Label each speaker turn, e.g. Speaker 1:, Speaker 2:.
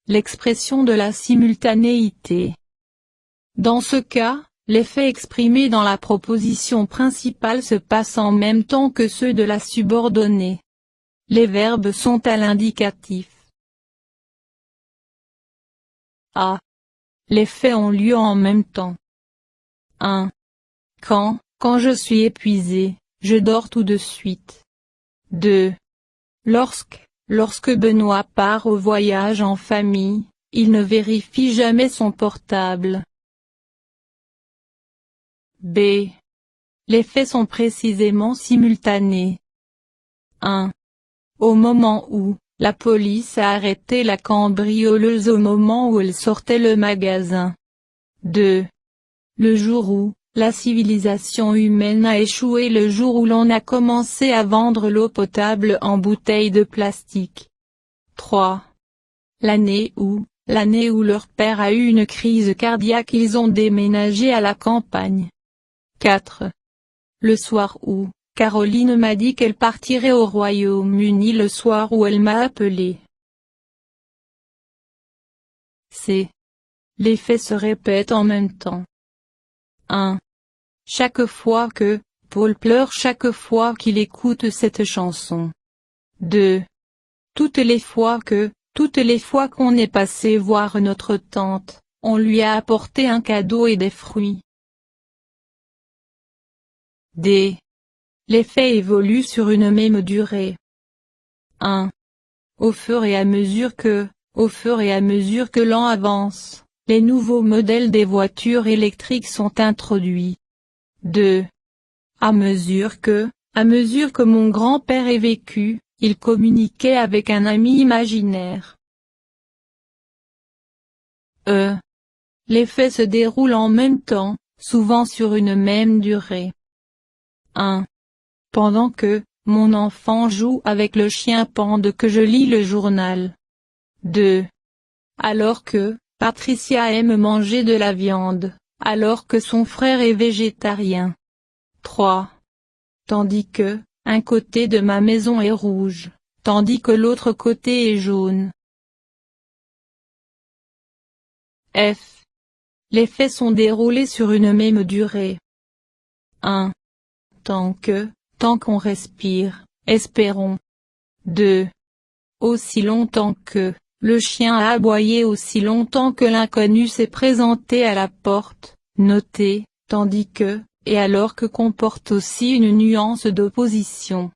Speaker 1: l'expression de la simultanéité. Dans ce cas, les faits exprimés dans la proposition principale se passent en même temps que ceux de la subordonnée. Les verbes sont à l'indicatif. A. Les faits ont lieu en même temps. 1. Quand je suis épuisé, je dors tout de suite. 2. Lorsque Benoît part au voyage en famille, il ne vérifie jamais son portable. B. Les faits sont précisément simultanés. 1. Au moment où, la police a arrêté la cambrioleuse au moment où elle sortait le magasin. 2. Le jour où, la civilisation humaine a échoué, le jour où l'on a commencé à vendre l'eau potable en bouteilles de plastique. 3. L'année où leur père a eu une crise cardiaque, ils ont déménagé à la campagne. 4. Le soir où, Caroline m'a dit qu'elle partirait au Royaume-Uni, le soir où elle m'a appelé. C. Les faits se répètent en même temps. 1. Chaque fois que, Paul pleure chaque fois qu'il écoute cette chanson. 2. Toutes les fois qu'on est passé voir notre tante, on lui a apporté un cadeau et des fruits. D. Les faits évoluent sur une même durée. 1. Au fur et à mesure que l'an avance, les nouveaux modèles des voitures électriques sont introduits. 2. À mesure que mon grand-père est vécu, il communiquait avec un ami imaginaire. E. Les faits se déroulent en même temps, souvent sur une même durée. 1. Pendant que, mon enfant joue avec le chien pendant que je lis le journal. 2. Alors que, Patricia aime manger de la viande, alors que son frère est végétarien. 3. Tandis que, un côté de ma maison est rouge, tandis que l'autre côté est jaune. F. Les faits sont déroulés sur une même durée. 1. Tant qu'on respire, espérons. 2. Aussi longtemps que, le chien a aboyé, aussi longtemps que l'inconnu s'est présenté à la porte, notez, tandis que, et alors que comporte aussi une nuance d'opposition.